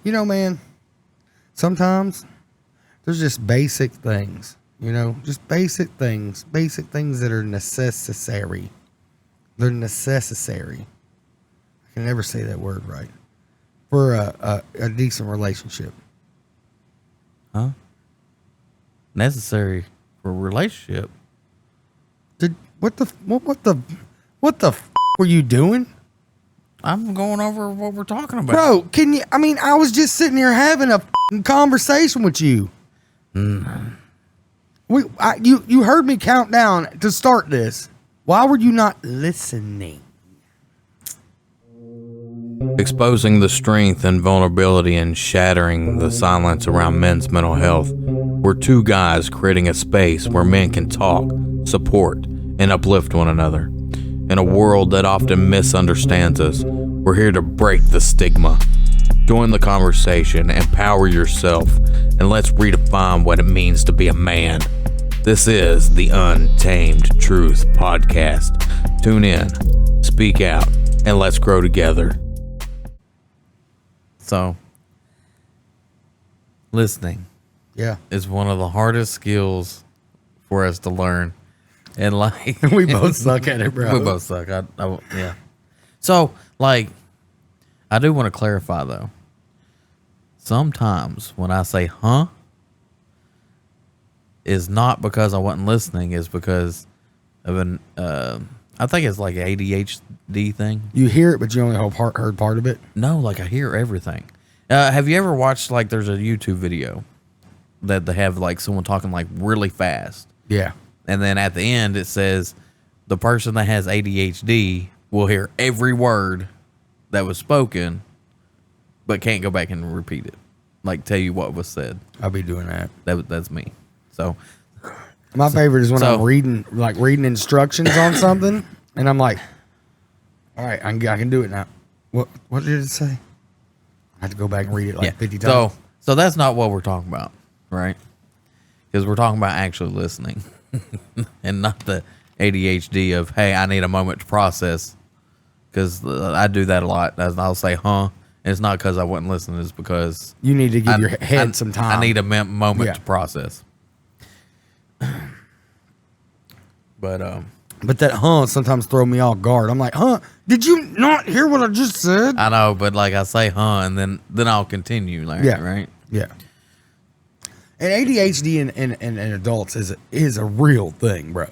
You know, man, sometimes there's just basic things, just basic things that are necessary. They're necessary. I can never say that word right. For a decent relationship. Huh? Necessary for a relationship? What the f were you doing? I'm going over what we're talking about. Bro, I was just sitting here having a conversation with you. You heard me count down to start this. Why were you not listening? Exposing the strength and vulnerability and shattering the silence around men's mental health. We're two guys creating a space where men can talk, support, and uplift one another. In a world that often misunderstands us, we're here to break the stigma. Join the conversation, empower yourself, and let's redefine what it means to be a man. This is the Untamed Truth Podcast. Tune in, speak out, and let's grow together. So, listening, is one of the hardest skills for us to learn. And like, we both suck at it, bro. We both suck. Yeah. So, like, I do want to clarify though. Sometimes when I say "huh," is not because I wasn't listening. Is because of an I think it's like an ADHD thing. You hear it, but you only heard part of it? No, like I hear everything. Have you ever watched, like, there's a YouTube video that they have, like, someone talking, like, really fast? Yeah. And then at the end, it says the person that has ADHD will hear every word that was spoken, but can't go back and repeat it. Like, tell you what was said. I'll be doing that. That's me. So... My favorite is when I'm reading instructions on something, and I'm like, all right, I can do it now. What did it say? I have to go back and read it 50 times. So that's not what we're talking about, right? Because we're talking about actually listening and not the ADHD of, hey, I need a moment to process. Because I do that a lot. I'll say, huh? And it's not because I wasn't listening. It's because... You need to give your head some time. I need a moment to process. But that sometimes throw me off guard. I'm like, did you not hear what I just said? I know, but like I say and then I'll continue, like, right? Yeah. And ADHD in adults is a real thing, bro.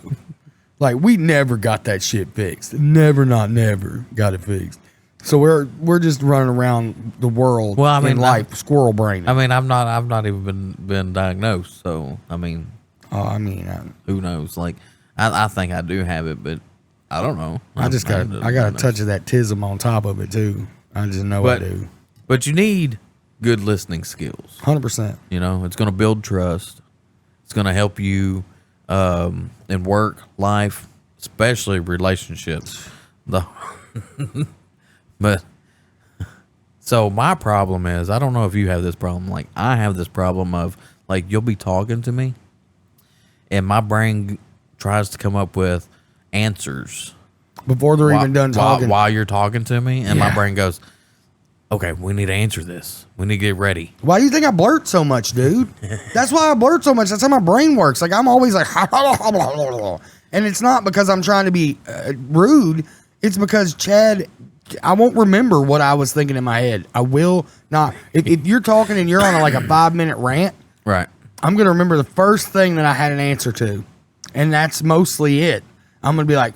Like, we never got that shit fixed. Never got it fixed. So we're just running around the world in life, squirrel brain. I mean, I've not even been diagnosed, so I mean, who knows? Like, I think I do have it, but I don't know. I got a touch of that tism on top of it too. I just know I do. But you need good listening skills. 100%. It's going to build trust. It's going to help you in work, life, especially relationships. But so my problem is, I don't know if you have this problem. Like, I have this problem of, like, you'll be talking to me, and my brain tries to come up with answers before they're even done talking. While you're talking to me, and my brain goes, okay, we need to answer this. We need to get ready. Why do you think I blurt so much, dude? That's why I blurt so much. That's how my brain works. Like, I'm always like, and it's not because I'm trying to be rude. It's because, Chad, I won't remember what I was thinking in my head. I will not. If you're talking and you're on a 5-minute rant, right, I'm going to remember the first thing that I had an answer to. And that's mostly it. I'm going to be like,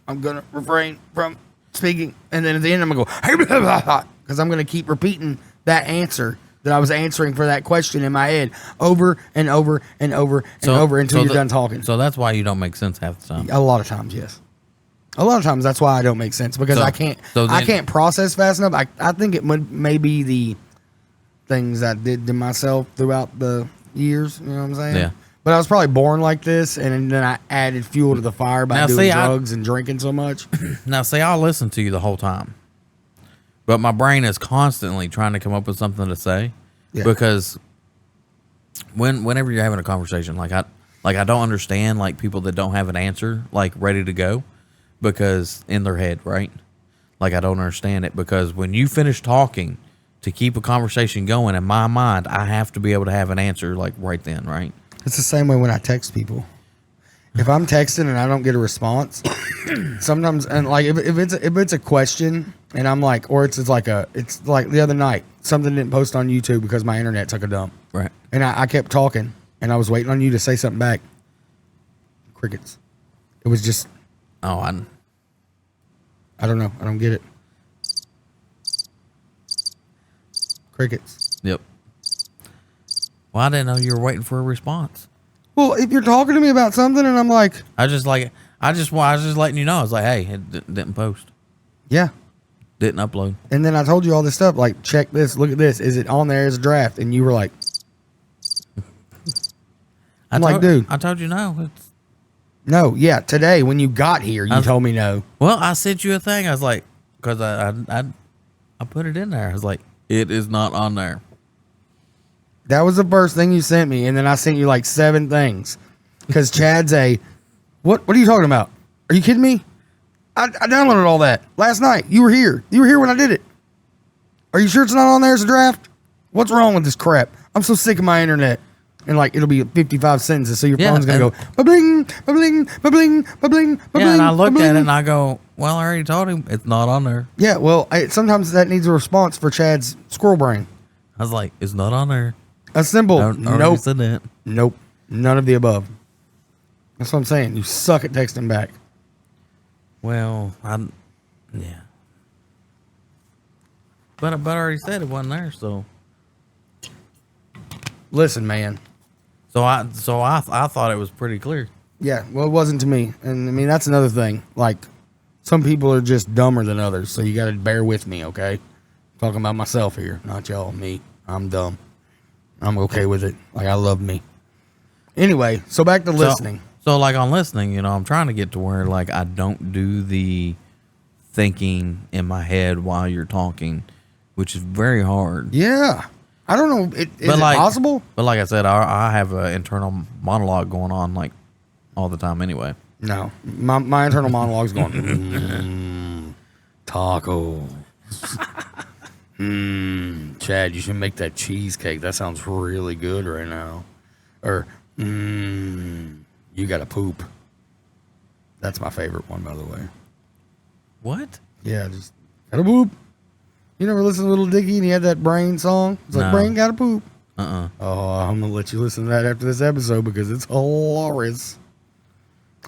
I'm going to refrain from speaking. And then at the end, I'm going to go, because I'm going to keep repeating that answer that I was answering for that question in my head over and over and over and over until you're done talking. So that's why you don't make sense half the time. A lot of times, yes. A lot of times that's why I don't make sense, because I can't process fast enough. I think it may be the things I did to myself throughout the years. You know what I'm saying? Yeah. But I was probably born like this, and then I added fuel to the fire by doing drugs and drinking so much. Now, see, I'll listen to you the whole time, but my brain is constantly trying to come up with something to say, because whenever you're having a conversation, like I don't understand, like, people that don't have an answer, like, ready to go, because in their head, right? Like, I don't understand it, because when you finish talking, to keep a conversation going, in my mind, I have to be able to have an answer like right then, right? It's the same way when I text people. If I'm texting and I don't get a response, sometimes, and like if it's a question and I'm like, or it's like the other night, something didn't post on YouTube because my internet took a dump. Right. And I kept talking and I was waiting on you to say something back. Crickets. It was just, Oh, I don't know. I don't get it. Crickets. yep. Well, I didn't know you were waiting for a response. Well, if you're talking to me about something and I'm like, I was just letting you know. I was like, hey, it didn't post. yeah. Didn't upload. And then I told you all this stuff, like, check this, look at this. Is it on there as a draft? And you were like, I'm like, dude. I told you no. No, yeah, today when you got here, you told me no. Well, I sent you a thing. I was like, because I put it in there. I was like, it is not on there. That was the first thing you sent me, and then I sent you like 7 things. Because Chad's what are you talking about? Are you kidding me? I downloaded all that last night. You were here. You were here when I did it. Are you sure it's not on there as a draft? What's wrong with this crap? I'm so sick of my internet. And like it'll be 55 sentences, so your phone's gonna go ba-bling, ba-bling, ba-bling, ba-bling, ba-bling. Yeah, and I looked ba-bling. at it and I go, well, I already told him it's not on there. Yeah, well, sometimes that needs a response for Chad's squirrel brain. I was like, it's not on there. A symbol. Nope. Said that. Nope. None of the above. That's what I'm saying. You suck at texting back. Well, yeah. But I already said it wasn't there, so. Listen, man. So I thought it was pretty clear. Yeah, well, it wasn't to me. And I mean, that's another thing. Like, some people are just dumber than others, so you got to bear with me, okay? I'm talking about myself here, not y'all, me. I'm dumb. I'm okay with it. Like, I love me. Anyway, so back to listening. So like on listening, I'm trying to get to where like I don't do the thinking in my head while you're talking, which is very hard. Yeah. I don't know. Is it possible? But like I said, I have an internal monologue going on like all the time anyway. No. My internal monologue's going, tacos. Chad, you should make that cheesecake. That sounds really good right now. Or, you gotta poop. That's my favorite one, by the way. What? Yeah, just gotta poop. You never listen to Little Dicky and he had that brain song? It's like, No. brain gotta poop. Uh-uh. Oh, I'm gonna let you listen to that after this episode because it's hilarious.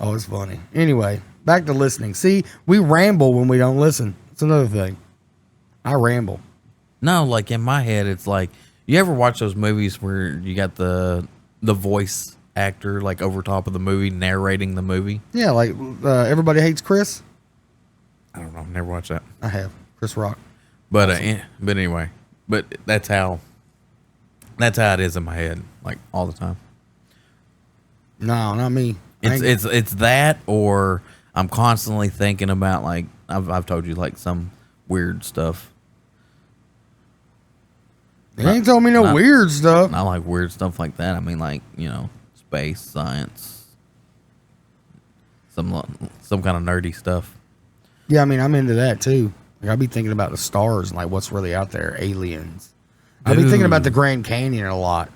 Oh, it's funny. Anyway, back to listening. See, we ramble when we don't listen. That's another thing. I ramble. No, like in my head, it's like, you ever watch those movies where you got the voice actor like over top of the movie narrating the movie? Yeah, like Everybody Hates Chris. I don't know. I've never watched that. I have. Chris Rock. But but anyway, but that's how it is in my head, like all the time. No, not me. It's that, or I'm constantly thinking about like I've told you like some weird stuff. They ain't told me no weird stuff. Not like weird stuff like that. I mean like space science, some kind of nerdy stuff. Yeah, I mean I'm into that too. Like I'll be thinking about the stars and like what's really out there, aliens. I'll be thinking about the Grand Canyon a lot.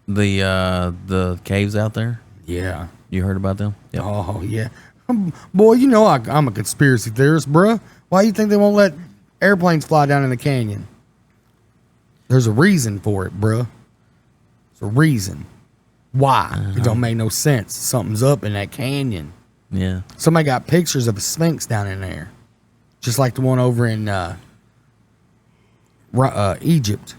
The caves out there. Yeah. You heard about them? Yep. Oh yeah, boy. I'm a conspiracy theorist, bruh. Why you think they won't let airplanes fly down in the canyon? There's a reason for it, bruh. There's a reason. Why? It don't make no sense. Something's up in that canyon. Yeah. Somebody got pictures of a sphinx down in there. Just like the one over in Egypt.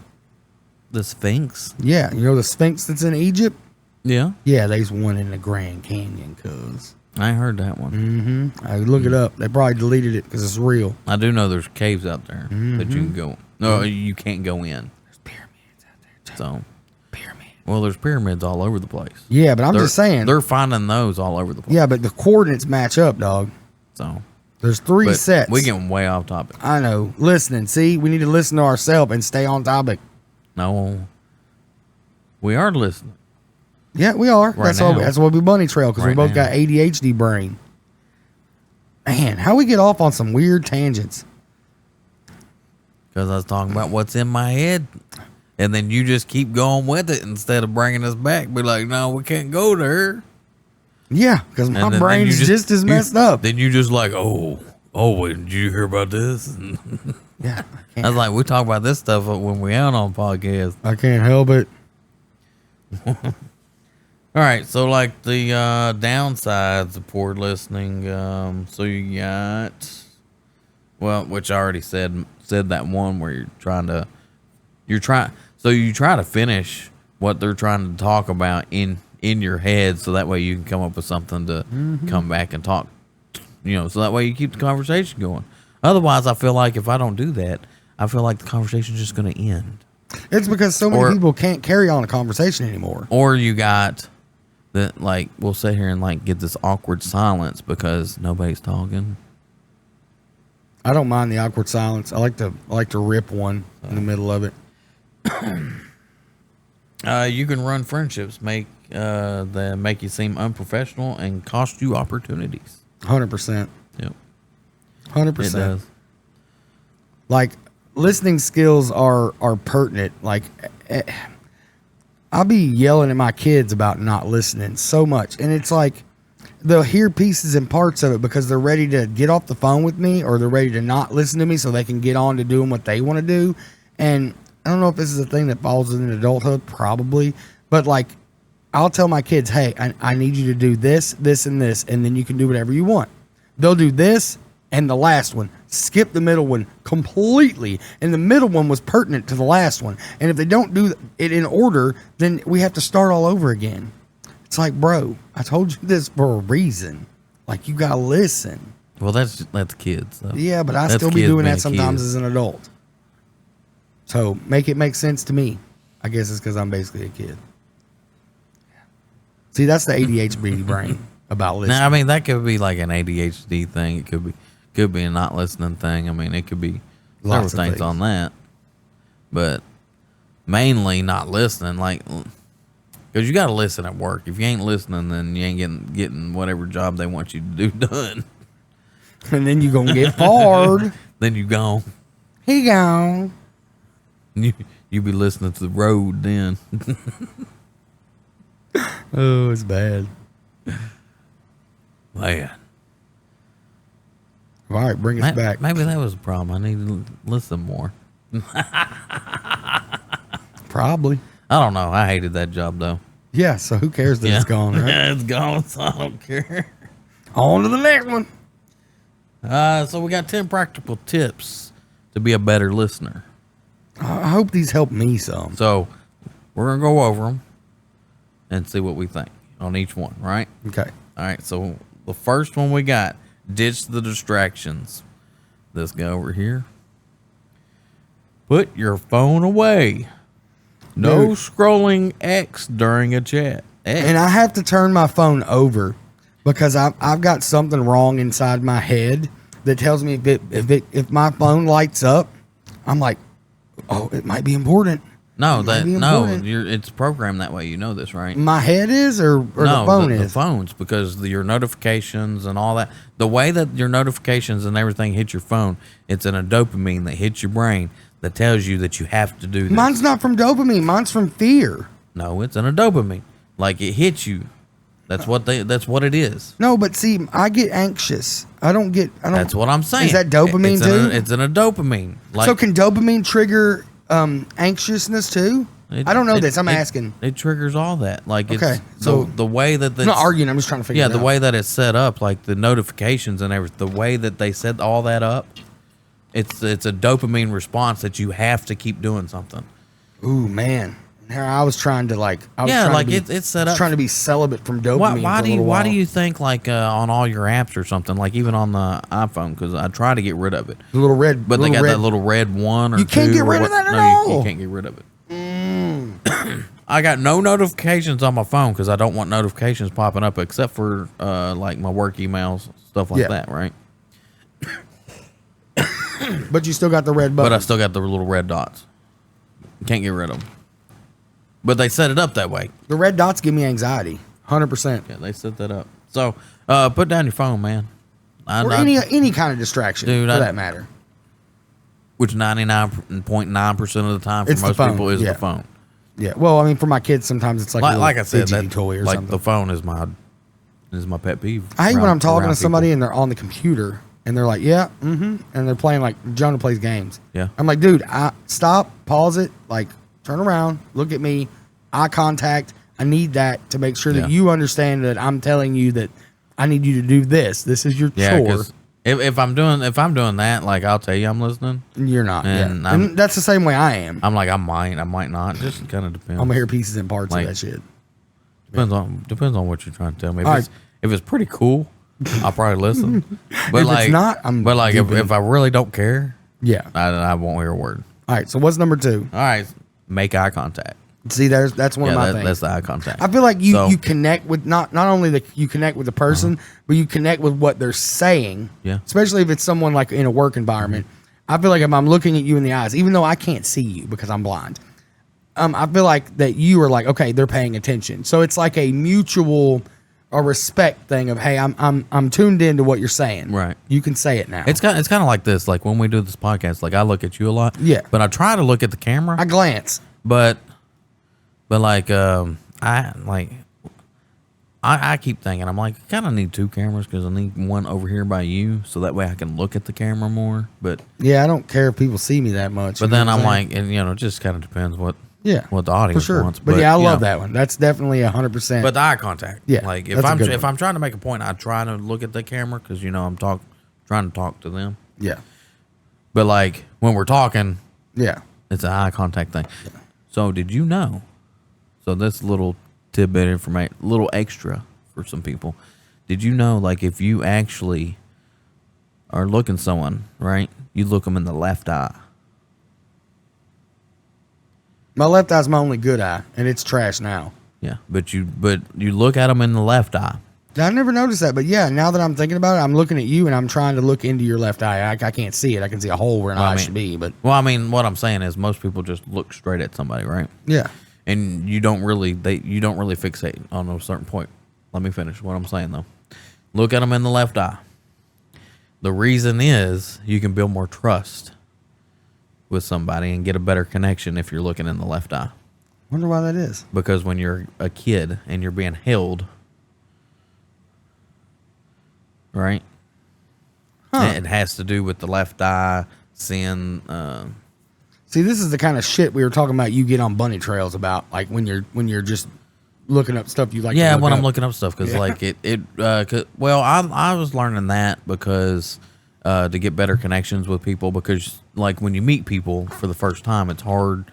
The Sphinx? Yeah, you know the sphinx that's in Egypt? Yeah. Yeah, there's one in the Grand Canyon, cuz. I ain't heard that one. I look it up. They probably deleted it because it's real. I do know there's caves out there that you can go. No, you can't go in. There's pyramids out there, too. So, Pyramids. well, there's pyramids all over the place. Yeah, but I'm just saying. They're finding those all over the place. Yeah, but the coordinates match up, dog. So, There's 3 but sets. we getting way off topic. I know. Listening. See, we need to listen to ourselves and stay on topic. No, we are listening. Yeah, we are. Right now. That's why we bunny trail, because we Right both now. got ADHD brain. Man, how we get off on some weird tangents? Because I was talking about what's in my head. And then you just keep going with it instead of bringing us back. Be like, no, we can't go there. Yeah, because my brain's just as messed up. Then you just like, oh, wait, did you hear about this? Yeah. I was like, we talk about this stuff when we out on podcast. I can't help it. All right, so like the downsides of poor listening. So you got, well, which I already said that one where you try to finish what they're trying to talk about in your head, so that way you can come up with something to come back and talk. So that way you keep the conversation going. Otherwise, I feel like if I don't do that, I feel like the conversation's just going to end. It's because so many people can't carry on a conversation anymore. Or you got that, like, we'll sit here and like get this awkward silence because nobody's talking. I don't mind the awkward silence. I like to rip one in the middle of it. You can run friendships that make you seem unprofessional and cost you opportunities. 100%. Yep. 100%. It does. Like, listening skills are pertinent. Like, I'll be yelling at my kids about not listening so much. And it's like, they'll hear pieces and parts of it because they're ready to get off the phone with me, or they're ready to not listen to me so they can get on to doing what they want to do. And I don't know if this is a thing that falls in adulthood, probably. But, like, I'll tell my kids, hey, I need you to do this, this, and this, and then you can do whatever you want. They'll do this and the last one. Skip the middle one completely. And the middle one was pertinent to the last one. And if they don't do it in order, then we have to start all over again. It's like, bro, I told you this for a reason. Like, you got to listen. Well, that's kids, though. Yeah, but I still be doing that sometimes as an adult. So make it make sense to me. I guess it's because I'm basically a kid. See, that's the ADHD brain about listening. Now, I mean, that could be like an ADHD thing. It could be a not listening thing. I mean, it could be several things on that. But mainly not listening, like, because you got to listen at work. If you ain't listening, then you ain't getting whatever job they want you to do done. And then you going to get bored. Then you gone. He gone. You be listening to the road then. Oh, it's bad. Man. All right, bring us back. Maybe that was a problem. I need to listen more. Probably. I don't know. I hated that job, though. Yeah, so who cares that it's gone, right? Yeah, it's gone, so I don't care. On to the next one. So we got 10 practical tips to be a better listener. I hope these help me some. So we're going to go over them and see what we think on each one, right? Okay. All right, so the first one we got, ditch the distractions. This guy over here. Put your phone away. No scrolling X during a chat. And I have to turn my phone over because I've got something wrong inside my head that tells me if my phone lights up, I'm like, oh, it might be important. It's programmed that way. You know this, right? My head is, or the phone is? The phones, because your notifications and all that. The way that your notifications and everything hit your phone, it's in a dopamine that hits your brain that tells you that you have to do this. Mine's not from dopamine. Mine's from fear. No, it's in a dopamine. Like, it hits you. That's what it is. No, but see, I get anxious. I don't. That's what I'm saying. Is that dopamine too? It's in a dopamine. Like, so can dopamine trigger anxiousness too? I don't know this. I'm asking. It triggers all that. Like, okay, it's so the way that I'm not arguing. I'm just trying to figure it out. Yeah, the way that it's set up, like the notifications and everything, the way that they set all that up, it's a dopamine response that you have to keep doing something. Ooh, man. I was trying to it's set up. Trying to be celibate from dopamine. Why do you think like on all your apps or something, like even on the iPhone? Because I try to get rid of it. The little red, but they got that little red one or you can't get rid of that at all. You can't get rid of it. I got no notifications on my phone because I don't want notifications popping up except for like my work emails, stuff like that, right? But you still got the red button. But I still got the little red dots. Can't get rid of them. But they set it up that way. The red dots give me anxiety. 100%. Yeah, they set that up. So put down your phone, man. Or any kind of distraction, for that matter. which 99.9% of the time for It's the most phone, people is yeah. the phone. Yeah. Well, I mean, for my kids, sometimes it's like a little Like I said, fidgety that toy or like something. the phone is my pet peeve. I hate when I'm talking to around somebody people. and they're on the computer and they're like, yeah, and they're playing like Jonah plays games. Yeah. I'm like, dude, stop, pause it, like turn around, look at me, eye contact. I need that to make sure Yeah. that you understand that I'm telling you that I need you to do this. This is your Yeah, chore. 'cause if I'm doing that, like I'll tell you I'm listening. And you're not. And Yeah. And that's the same way I am. I'm like I might not. Just kind of depends. I'm gonna hear pieces and parts Like, of that shit. Depends on what you're trying to tell me. All right. If it's pretty cool, I'll probably listen. But If like it's not, I'm but like deep in. if I really don't care, Yeah. I won't hear a word. All right. So what's number 2? All right, make eye contact. See, that's one of my things. That's the eye contact. I feel like you, So- you connect with not only you connect with the person, but you connect with what they're saying. Yeah. Especially if it's someone like in a work environment. I feel like if I'm looking at you in the eyes, even though I can't see you because I'm blind, I feel like that you are like, okay, they're paying attention. So it's like a mutual respect thing of, hey, I'm tuned into what you're saying. Right. You can say it now. It's kind of like this. Like when we do this podcast, like I look at you a lot. Yeah. But I try to look at the camera. I glance. But like I keep thinking, I'm like, I kind of need 2 cameras because I need one over here by you, so that way I can look at the camera more. But Yeah, I don't care if people see me that much. but you know then what I'm saying? like, and it just kind of depends what Yeah, the audience for sure. wants. But yeah, I you love know, that one. That's definitely 100%. But the eye contact, Yeah, like that's a good if one. I'm trying to make a point, I try to look at the camera because I'm trying to talk to them. yeah, But like when we're talking, yeah. it's an eye contact thing. So did you know? So that's a little tidbit information, little extra for some people. Did you know, like, if you actually are looking someone, right, you look them in the left eye. My left eye's my only good eye, and it's trash now. Yeah, but you look at them in the left eye. I never noticed that, but yeah, now that I'm thinking about it, I'm looking at you, and I'm trying to look into your left eye. I can't see it. I can see a hole where an eye should be, but Well, I mean, what I'm saying is most people just look straight at somebody, right? yeah. And you don't really fixate on a certain point. Let me finish what I'm saying though. Look at them in the left eye. The reason is you can build more trust with somebody and get a better connection if you're looking in the left eye. Wonder why that is. Because when you're a kid and you're being held, right? Huh. It has to do with the left eye, sin. See, this is the kind of shit we were talking about. You get on bunny trails about, like when you're just looking up stuff you like. Yeah, to look when up. I'm looking up stuff, because like I was learning that because to get better connections with people, because like when you meet people for the first time, it's hard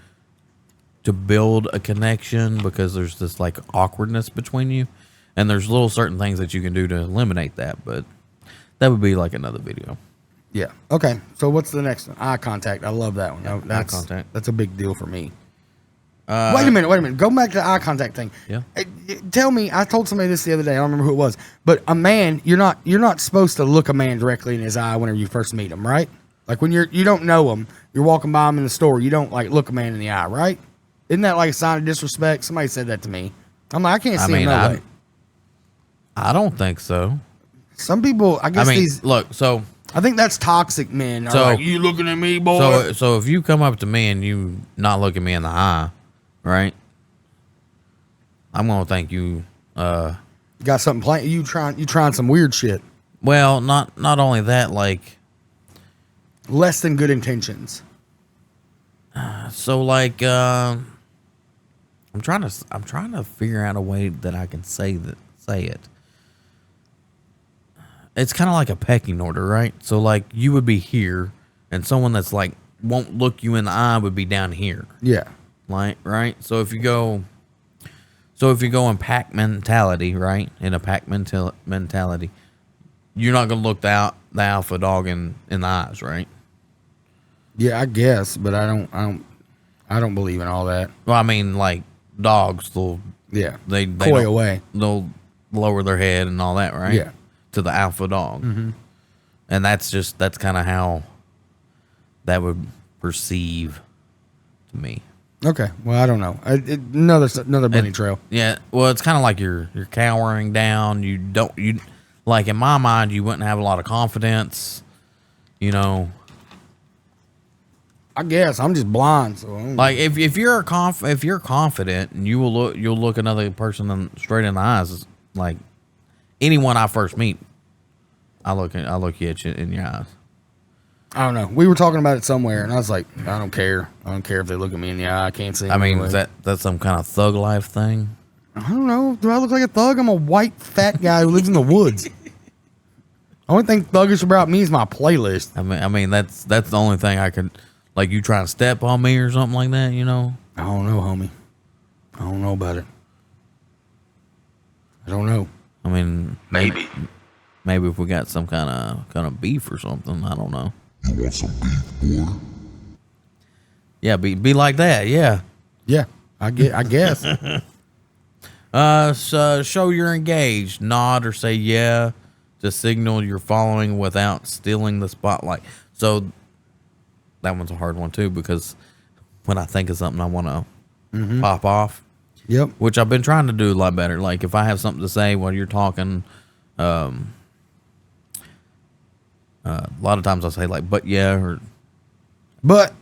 to build a connection because there's this like awkwardness between you, and there's little certain things that you can do to eliminate that, but that would be like another video. Yeah. Okay. So what's the next one? Eye contact. I love that one. Yeah, That's, eye contact. That's a big deal for me. Wait a minute. Go back to the eye contact thing. Yeah. Tell me, I told somebody this the other day. I don't remember who it was, but a man, you're not supposed to look a man directly in his eye whenever you first meet him, right? Like when you don't know him, you're walking by him in the store, you don't like look a man in the eye, right? Isn't that like a sign of disrespect? Somebody said that to me. I'm like, I can't see him no way. I don't think so. Some people, I guess look, so I think that's toxic men. Are So- like, you looking at me, boy? so if you come up to me and you not looking me in the eye, right? I'm gonna think you. Got something planned? You trying some weird shit? Well, not only that, like. Less than good intentions. So like I'm trying to figure out a way that I can say it. It's kind of like a pecking order, right? So like you would be here and someone that's like won't look you in the eye would be down here. Yeah. Like, right? So if you go in pack mentality, right? In a pack mentality, you're not going to look the alpha dog in the eyes, right? Yeah, I guess, but I don't believe in all that. Well, I mean, like dogs, Yeah. they Coy don't- away. They'll lower their head and all that, right? Yeah. To the alpha dog. Mm-hmm. And that's kind of how that would perceive to me. Okay. Well, I don't know. Another bunny trail. Yeah. Well, it's kind of like you're cowering down. You like in my mind, you wouldn't have a lot of confidence, you know. I guess I'm just blind. So I don't Like if you're confident and you'll look another person straight in the eyes, like anyone I first meet, I look at you in your eyes. I don't know. We were talking about it somewhere, and I was like, I don't care. I don't care if they look at me in the eye. I can't see them. I mean, anyway. is that's some kind of thug life thing? I don't know. Do I look like a thug? I'm a white, fat guy who lives in the woods. Only thing thuggish about me is my playlist. I mean that's the only thing I could, like, you trying to step on me or something like that, you know? I don't know, homie. I don't know about it. I don't know. I mean, maybe if we got some kind of beef or something, I don't know. You want some beef, boy? Yeah, be like that, yeah. Yeah, I guess. So show you're engaged, nod or say yeah to signal you're following without stealing the spotlight. So that one's a hard one too, because when I think of something I want to pop off. Yep. Which I've been trying to do a lot better. Like if I have something to say while you're talking, a lot of times I'll say like, but yeah, or But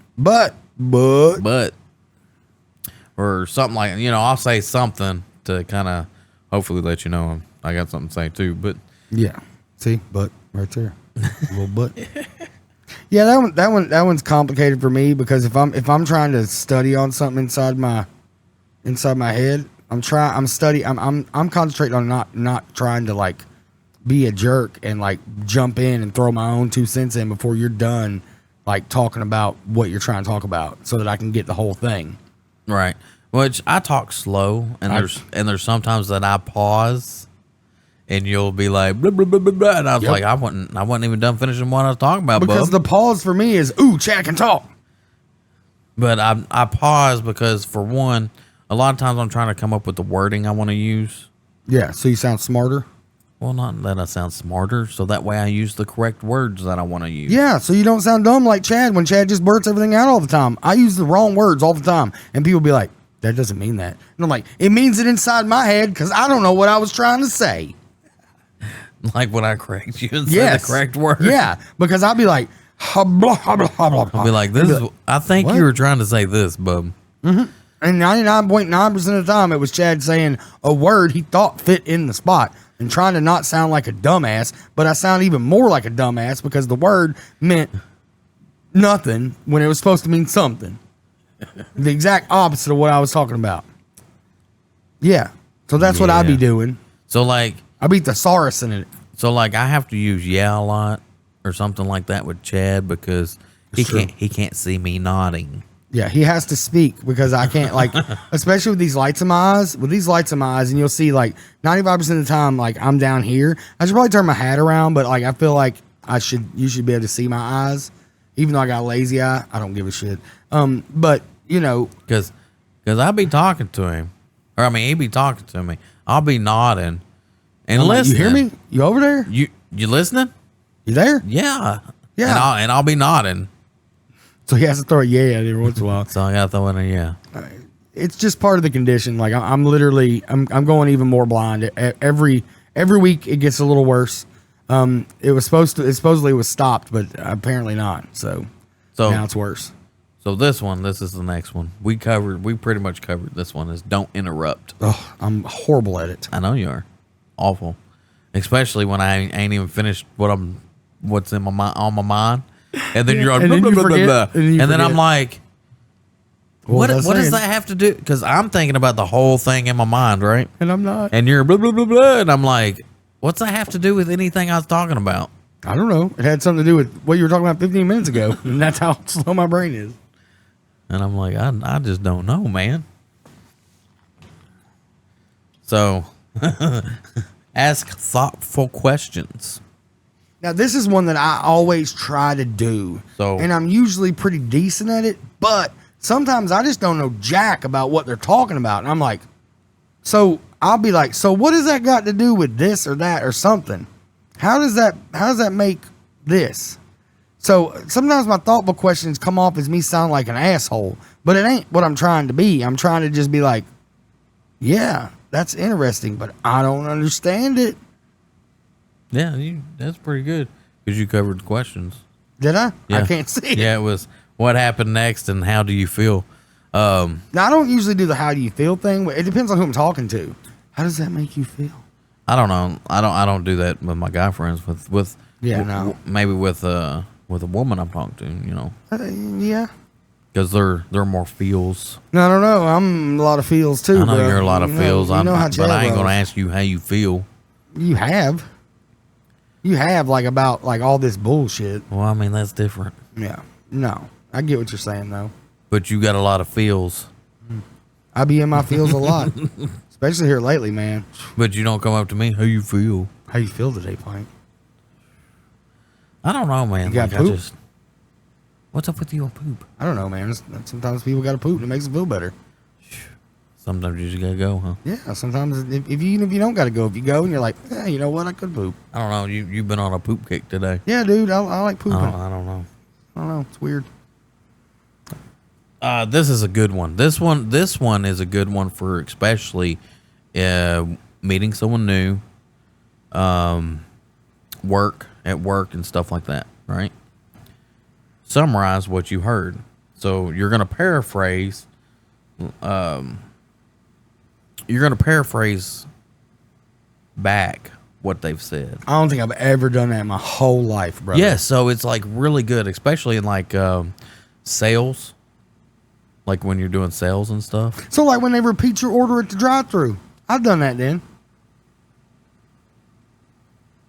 or something like, you know, I'll say something to kind of hopefully let you know I got something to say too. But yeah. See, but right there, a little butt. Yeah, that one's complicated for me because if I'm trying to study on something inside my head, I'm concentrating on not trying to like be a jerk and like jump in and throw my own 2 cents in before you're done like talking about what you're trying to talk about so that I can get the whole thing. right, which I talk slow, and there's sometimes that I pause. And you'll be like, blah, blah, blah, blah, blah. And I was like, I wasn't even done finishing what I was talking about, because the pause for me is, ooh, Chad can talk. But I pause because, for one, a lot of times I'm trying to come up with the wording I want to use. Yeah, so you sound smarter. Well, not that I sound smarter, so that way I use the correct words that I want to use. Yeah, so you don't sound dumb like Chad when Chad just blurts everything out all the time. I use the wrong words all the time, and people be like, that doesn't mean that. And I'm like, it means it inside my head because I don't know what I was trying to say. Like when I correct you and say the correct word. Yeah, because I'll be like, blah, blah, blah, blah. I'll be like, I think what? you were trying to say this, bub. And 99.9% of the time, it was Chad saying a word he thought fit in the spot and trying to not sound like a dumbass, but I sound even more like a dumbass because the word meant nothing when it was supposed to mean something. The exact opposite of what I was talking about. Yeah. So that's what I be doing. So like, I beat the thesaurus in it. So like I have to use yeah a lot or something like that with Chad because he can't see me nodding. Yeah, he has to speak because I can't, like, especially with these lights in my eyes. With these lights in my eyes, and you'll see like 95% of the time, like I'm down here. I should probably turn my hat around, but like I feel like you should be able to see my eyes, even though I got a lazy eye. I don't give a shit. But you know, because I be talking to him, or I mean he be talking to me. I'll be nodding. And listen, you hear me? You over there? You listening? You there? Yeah. Yeah. And I'll be nodding. So he has to throw a yeah at every once in a while. So I gotta throw in a yeah. It's just part of the condition. Like I'm literally going even more blind. Every week it gets a little worse. It supposedly was stopped, but apparently not. So now it's worse. So this is the next one. We pretty much covered this one, is don't interrupt. Oh, I'm horrible at it. I know you are. Awful. Especially when I ain't even finished what's in on my mind. And then you're on, and then you forget. And then I'm like, what does that have to do? Because I'm thinking about the whole thing in my mind, right? And I'm not. And you're blah, blah, blah, blah. And I'm like, what's that have to do with anything I was talking about? I don't know. It had something to do with what you were talking about 15 minutes ago. And that's how slow my brain is. And I'm like, I just don't know, man. So, ask thoughtful questions. Now, this is one that I always try to do. And I'm usually pretty decent at it, but sometimes I just don't know jack about what they're talking about. And I'm like, so I'll be like, so what does that got to do with this or that or something? How does that make this? So sometimes my thoughtful questions come off as me sound like an asshole, but it ain't what I'm trying to be. I'm trying to just be like, yeah, that's interesting, but I don't understand it. Yeah, that's pretty good because you covered the questions. Did I? Yeah. I can't see it. Yeah, it was what happened next and how do you feel? Now, I don't usually do the how do you feel thing, but it depends on who I'm talking to. How does that make you feel? I don't know. I don't do that with my guy friends. Maybe with a woman I'm talking to. You know. Yeah. Because they're more feels. No, I don't know. I'm a lot of feels too. I know bro. you're a lot of feels. But I ain't gonna ask you how you feel. You have like about like all this bullshit. Well, I mean that's different. Yeah. No, I get what you're saying though. But you got a lot of feels. I be in my feels a lot, especially here lately, man. But you don't come up to me. How you feel? How you feel today, Plank? I don't know, man. You got poop? What's up with you on poop? I don't know, man. Sometimes people got to poop and it makes them feel better. Sometimes you just gotta go, huh? Yeah. Sometimes if you don't got to go, if you go and you're like, you know what, I could poop. I don't know. You've been on a poop kick today. Yeah, dude. I like pooping. I don't know. I don't know. It's weird. This is a good one. This one is a good one for especially meeting someone new, work and stuff like that, right? Summarize what you heard. So you're gonna paraphrase. You're gonna paraphrase back what they've said. I don't think I've ever done that in my whole life, bro. Yeah, so it's like really good, especially in like sales. Like when you're doing sales and stuff. So like when they repeat your order at the drive-thru, I've done that then.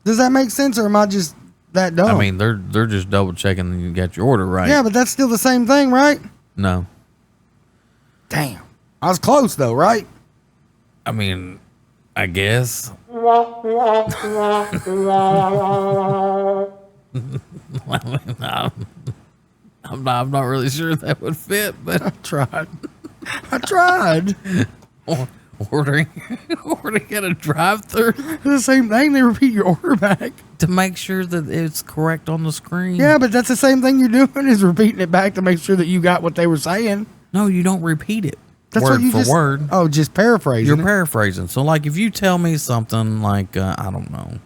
Does that make sense, or am I just that dumb? I mean, they're just double checking that you got your order right. Yeah, but that's still the same thing, right? No. Damn. I was close though, right? I mean, I guess. I'm not really sure that would fit, but I tried. ordering at a drive-thru. The same thing. They repeat your order back To make sure that it's correct on the screen. Yeah, but that's the same thing you're doing is repeating it back to make sure that you got what they were saying. No, you don't repeat it. That's word what you for just, word. Oh, just paraphrasing. You're it. paraphrasing. So, like, if you tell me something like, I don't know.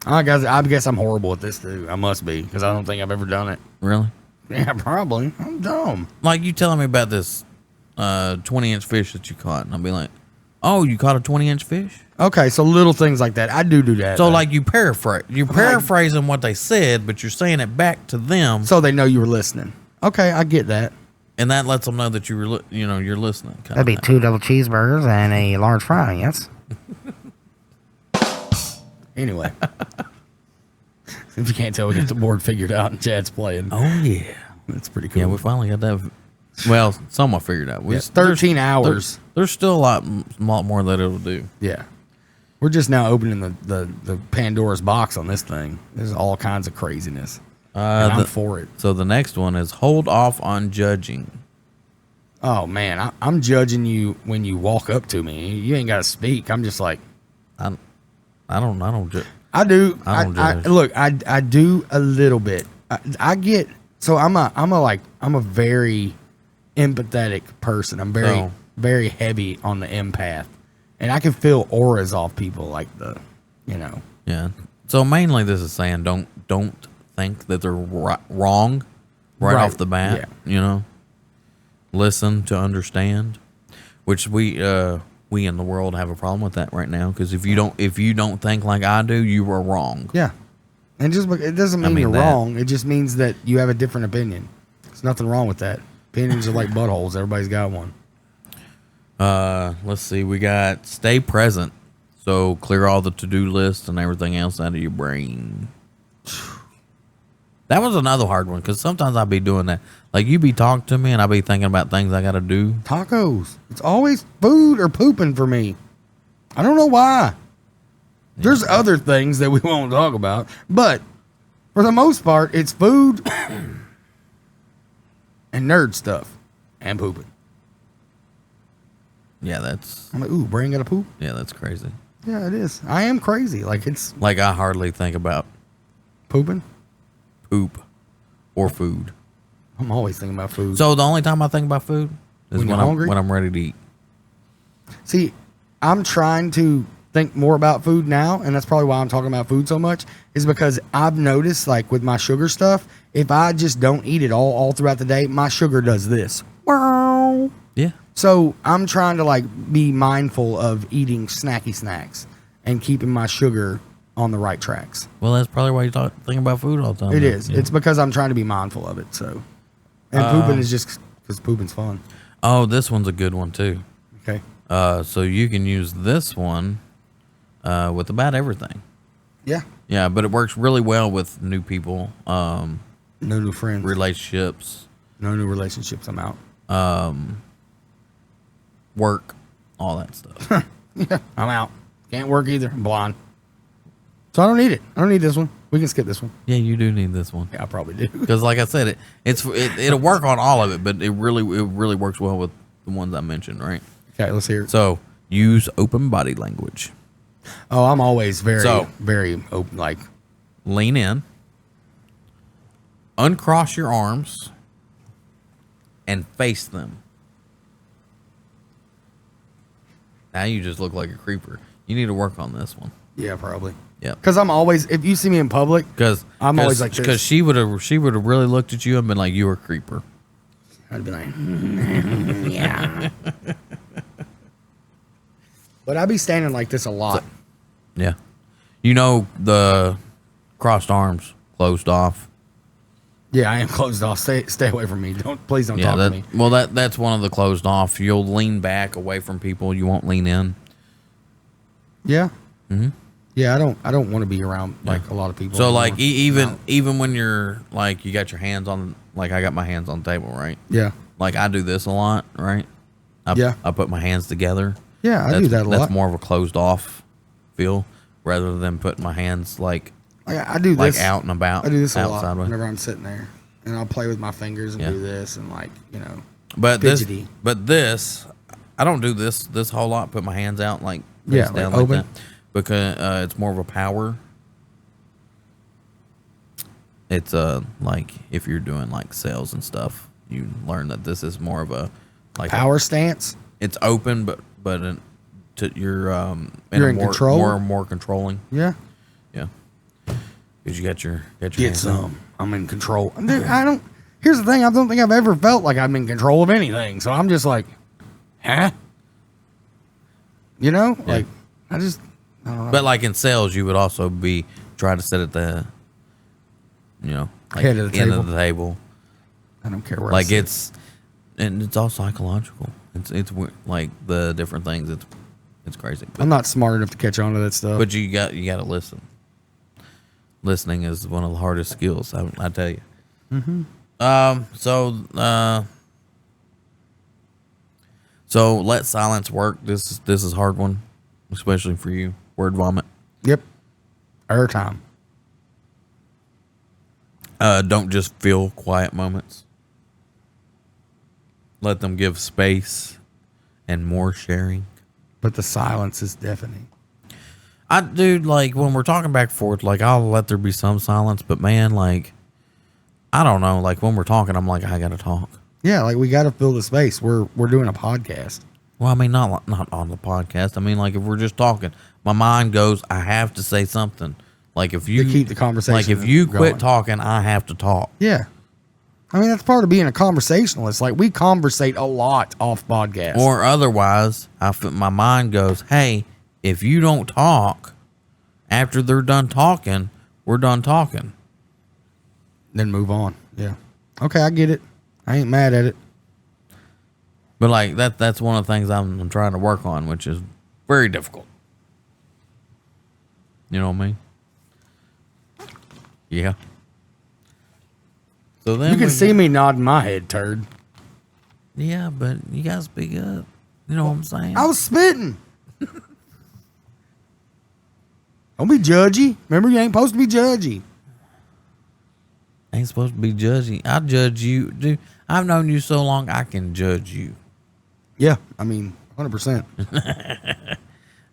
I guess I'm horrible at this too. I must be because I don't think I've ever done it. Really? Yeah, probably. I'm dumb. Like, you telling me about this 20-inch fish that you caught, and I'll be like, oh, you caught a 20-inch fish? Okay, so little things like that. I do that. So, like, you paraphrase. You're paraphrasing what they said, but you're saying it back to them. So they know you were listening. Okay, I get that. And that lets them know that you were, you're listening. That'd be 2 double cheeseburgers and a large fry, yes? Anyway. If you can't tell, we got the board figured out and Chad's playing. Oh, yeah. That's pretty cool. Yeah, we finally got that. Well, somewhat figured out. Yeah, 13 hours. There's still a lot more that it'll do. Yeah. We're just now opening the Pandora's box on this thing. There's all kinds of craziness. And I'm for it. So the next one is hold off on judging. Oh, man. I'm judging you when you walk up to me. You ain't got to speak. I'm just like. I don't judge. I do. I don't judge. Look, I do a little bit. I get. So I'm a very empathetic person. I'm very heavy on the empath, and I can feel auras off people like Yeah. So mainly this is saying don't think that they're wrong right off the bat. Yeah. Listen to understand, which we in the world have a problem with that right now because if you don't think like I do, you are wrong. Yeah. And it doesn't mean you're wrong. It just means that you have a different opinion. There's nothing wrong with that. Opinions are like buttholes. Everybody's got one. Let's see. We got stay present. So clear all the to-do lists and everything else out of your brain. That was another hard one because sometimes I'll be doing that. Like you be talking to me and I'll be thinking about things I got to do. Tacos. It's always food or pooping for me. I don't know why. There's other things that we won't talk about, but for the most part, it's food and nerd stuff and pooping. Yeah, that's... I'm like, ooh, brain got to poop? Yeah, that's crazy. Yeah, it is. I am crazy. Like, it's... Like, I hardly think about... Pooping? Poop or food. I'm always thinking about food. So, the only time I think about food is when you're hungry? when I'm ready to eat. See, I'm trying to think more about food now, and that's probably why I'm talking about food so much, is because I've noticed, like with my sugar stuff, if I just don't eat it all throughout the day, my sugar does this. Wow. Yeah. So I'm trying to like be mindful of eating snacky snacks and keeping my sugar on the right tracks. Well, that's probably why you think about food all the time. It is. Yeah. It's because I'm trying to be mindful of it. So, and pooping is just because pooping's fun. Oh, this one's a good one too. Okay. So you can use this one with about everything. Yeah. Yeah, but it works really well with new people, No new friends. relationships, No new relationships. I'm out. work, all that stuff. Yeah, I'm out. Can't work either. I'm blind. So I don't need it. I don't need this one. We can skip this one. Yeah, you do need this one Yeah, I probably do. because, like I said, it'll work on all of it, but it really works well with the ones I mentioned, right? Okay, let's hear it. So use open body language. Oh, I'm always very, So- very open. Like, Lean in, uncross your arms, and face them. Now you just look like a creeper. You need to work on this one. yeah, probably. Yeah. Because I'm always, if you see me in public, Because I'm always like this. Because she would have really looked at you and been like, "You were a creeper." I'd be like, yeah. But I'd be standing like this a lot. Yeah. You know the crossed arms, closed off. Yeah, I am closed off. Stay away from me. Please don't talk to me. Well, that's one of the closed off. You'll lean back away from people. You won't lean in. Yeah. Mm-hmm. Yeah, I don't want to be around like a lot of people. So anymore. like even when you're like you got your hands on, like I got my hands on the table, right? Yeah. Like I do this a lot, right? I put my hands together. Yeah, I do that a lot. That's more of a closed off feel rather than putting my hands like I do this out and about. I do this a out lot sideways. whenever I'm sitting there, and I'll play with my fingers and do this and like But fidgety. this, I don't do this whole lot. Put my hands out like Yeah, face down like open. that because it's more of a power. It's like if you're doing like sales and stuff, you learn that this is more of a like Power stance. it's open, but you're You're in control? more controlling. Yeah. Yeah, because you got your Get hands out. some. I'm in control. Dude, I don't. Here's the thing. I don't think I've ever felt like I'm in control of anything. So I'm just like, huh? Like I just. I don't know. But like in sales, you would also try to sit at the, like Head of the end table. of the table. I don't care where. Like I sit. it's all psychological. It's like the different things. It's crazy. I'm not smart enough to catch on to that stuff. But you got to listen. Listening is one of the hardest skills. I tell you. Mm-hmm. So let silence work. This is a hard one, especially for you. Word vomit. Yep. Airtime. Don't just feel quiet moments. Let them give space and more sharing. But the silence is deafening. Dude, like when we're talking back and forth, like I'll let there be some silence, but man, like I don't know, like when we're talking, I'm like I gotta talk. Yeah, like we got to fill the space. We're doing a podcast. Well, I mean, not on the podcast. I mean, like if we're just talking, my mind goes, I have to say something. Like if you To keep the conversation like if you quit going. talking, I have to talk. Yeah. I mean, that's part of being a conversationalist. Like we conversate a lot off podcasts. Or otherwise, my mind goes, hey, if you don't talk after they're done talking, we're done talking. Then move on. Yeah. Okay, I get it. I ain't mad at it. But like that's one of the things I'm trying to work on, which is very difficult. You know what I mean? Yeah. So then You can see me nodding my head, turd. Yeah, but you gotta speak up. You know what I'm saying? I was spitting. Don't be judgy. Remember, you ain't supposed to be judgy. Ain't supposed to be judgy. I judge you, dude. I've known you so long, I can judge you. Yeah, I mean, 100%.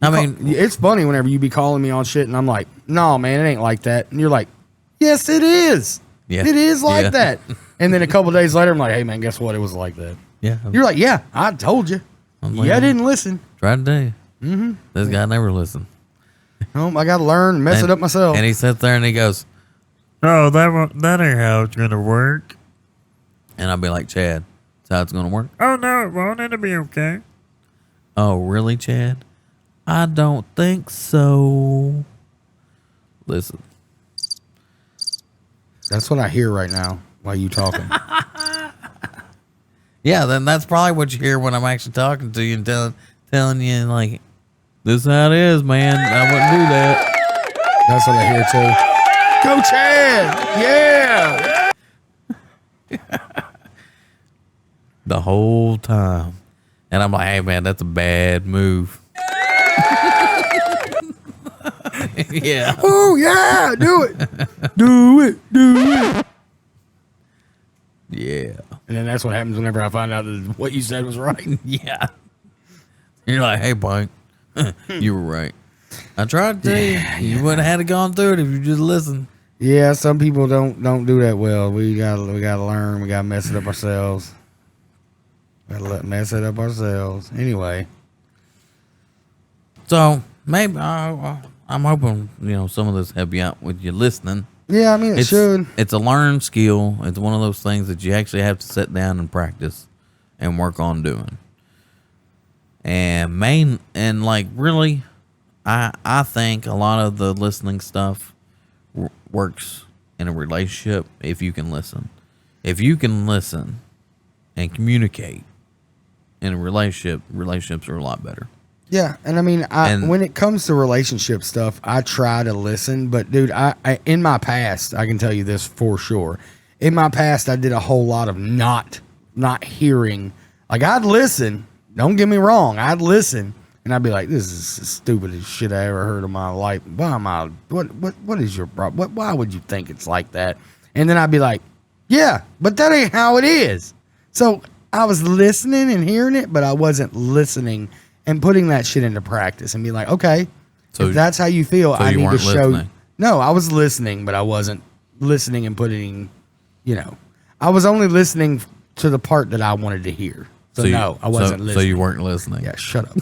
I mean, It's funny whenever you be calling me on shit and I'm like, no, man, it ain't like that. And you're like, yes, it is. Yeah. It is like Yeah. that. And then a couple days later, I'm like, hey, man, guess what? It was like that. yeah. You're like, yeah, I told you. I'm like, Yeah, I didn't listen. Tried to tell you. This guy never listened. I got to learn, mess it up myself. And he sits there and he goes, "Oh, that ain't how it's gonna work." And I'll be like, "Chad, that's how it's gonna work." "Oh no, it won't. It'll be okay." "Oh, really, Chad? I don't think so." Listen. That's what I hear right now while you talking. Yeah, then that's probably what you hear when I'm actually talking to you and telling you, like, this is how it is, man. I wouldn't do that. That's what I hear too. Go Chad! Yeah. The whole time. And I'm like, hey, man, that's a bad move. Yeah. Oh yeah, do it. Do it. Yeah. And then that's what happens whenever I find out that what you said was right. Yeah. You're like, hey, Punk, you were right. I tried to tell you. You wouldn't have had it gone through it if you just listened. Yeah, some people don't do that well. We gotta learn. We gotta mess it up ourselves. Mess it up ourselves. Anyway. So maybe I'm hoping some of this help you out with you listening. Yeah, I mean it should. It's a learned skill. It's one of those things that you actually have to sit down and practice and work on doing. And really, I think a lot of the listening stuff works in a relationship if you can listen. If you can listen and communicate in a relationship, relationships are a lot better. Yeah, and I mean, when it comes to relationship stuff, I try to listen. But dude, I in my past, I can tell you this for sure. In my past, I did a whole lot of not hearing. Like I'd listen. Don't get me wrong, I'd listen, and I'd be like, "This is the stupidest shit I ever heard in my life. Why am I? What is your problem? Why would you think it's like that?" And then I'd be like, "Yeah, but that ain't how it is." So I was listening and hearing it, but I wasn't listening and putting that shit into practice and be like, okay, so if that's how you feel, I need to show. Listening. No, I was listening, but I wasn't listening and putting, I was only listening to the part that I wanted to hear. So no, I wasn't listening. So you weren't listening. Yeah, shut up.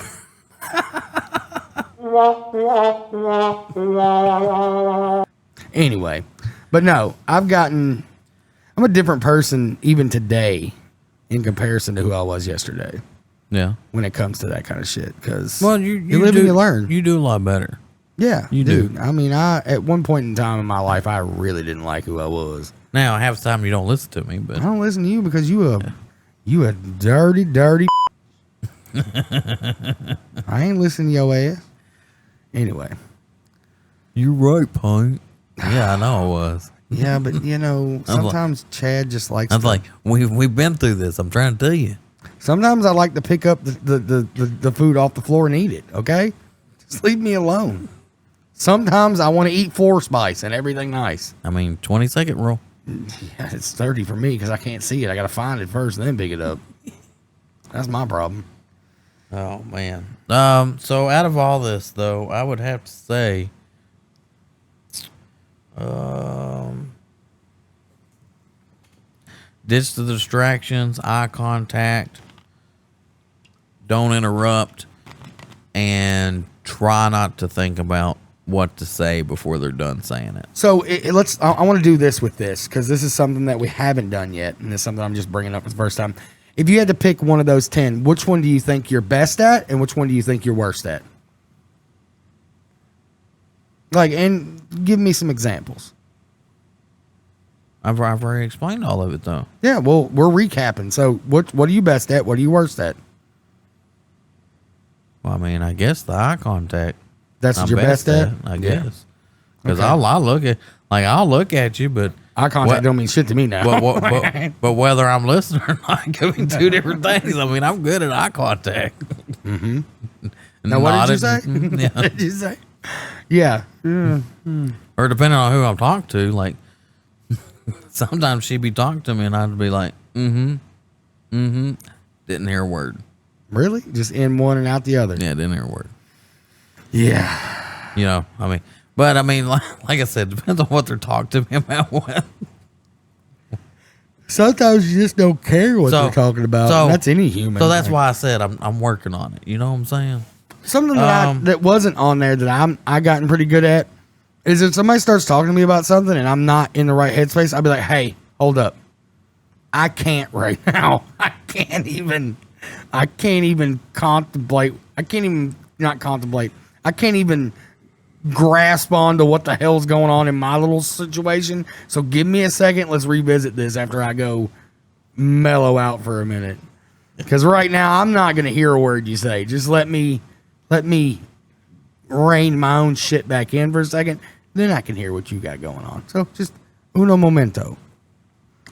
Anyway, but no, I'm a different person even today in comparison to who I was yesterday. Yeah. When it comes to that kind of shit. Because you live and you learn. You do a lot better. Yeah. You do. I mean, at one point in time in my life, I really didn't like who I was. Now, half the time you don't listen to me, but I don't listen to you because you a dirty. I ain't listening to your ass. Anyway. You're right, Punk. Yeah, I know I was. Yeah, but sometimes Chad just likes. I was like, we've been through this. I'm trying to tell you. Sometimes I like to pick up the food off the floor and eat it. Okay, just leave me alone. Sometimes I want to eat 4 spice and everything nice. I mean, 20-second rule. Yeah, it's 30 for me because I can't see it. I got to find it first and then pick it up. That's my problem. Oh man. So out of all this, though, I would have to say, ditch the distractions, eye contact, don't interrupt, and try not to think about what to say before they're done saying it. So I want to do this with this because this is something that we haven't done yet, and it's something I'm just bringing up for the first time. If you had to pick one of those 10, which one do you think you're best at, and which one do you think you're worst at? Like, and give me some examples. I've already explained all of it, though. Yeah, well, we're recapping. So, what are you best at? What are you worst at? Well, I mean, I guess the eye contact. That's what you're best at? I guess. Because I'll look at you, but eye contact don't mean shit to me now. But whether I'm listening or not could be 2 different things. I mean, I'm good at eye contact. Mm-hmm. Now, what did you say? Yeah. What did you say? Yeah. Mm-hmm. Or depending on who I'm talking to, like, sometimes she'd be talking to me and I'd be like, didn't hear a word. Really? Just in one and out the other? Yeah, didn't hear a word. Yeah. But like I said, depends on what they're talking to me about. Sometimes you just don't care what they're talking about. That's any human. So that's why I said I'm working on it. You know what I'm saying? Something that that wasn't on there that I gotten pretty good at is if somebody starts talking to me about something and I'm not in the right headspace, I'll be like, hey, hold up. I can't right now. I can't even contemplate. I can't even not contemplate. I can't even grasp onto what the hell's going on in my little situation. So give me a second. Let's revisit this after I go mellow out for a minute. Because right now I'm not going to hear a word you say. Just let me rein my own shit back in for a second. Then I can hear what you got going on. So just uno momento.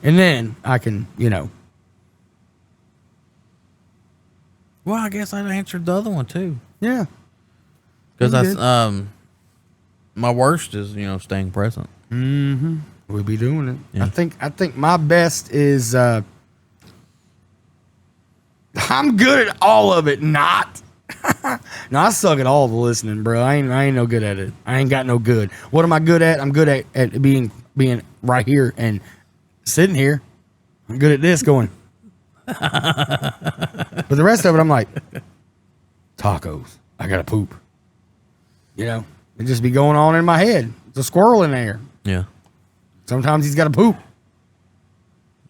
And then I can, Well, I guess I answered the other one too. Yeah. Because Pretty that's my worst is staying present. Mm-hmm. We'll be doing it. Yeah. I think my best is I'm good at all of it. Not. No, I suck at all the listening, bro. I ain't no good at it. I ain't got no good. What am I good at? I'm good at being right here and sitting here. I'm good at this going. But the rest of it, I'm like, tacos. I gotta poop. It just be going on in my head. It's a squirrel in there. Yeah. Sometimes he's got to poop.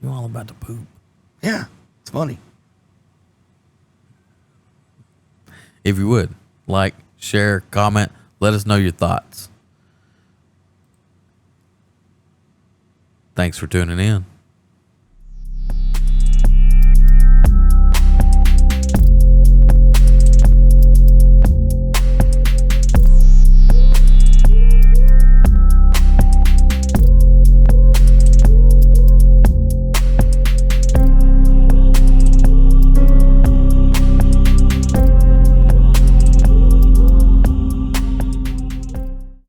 You're all about to poop. Yeah, it's funny. If you would, like, share, comment, let us know your thoughts. Thanks for tuning in.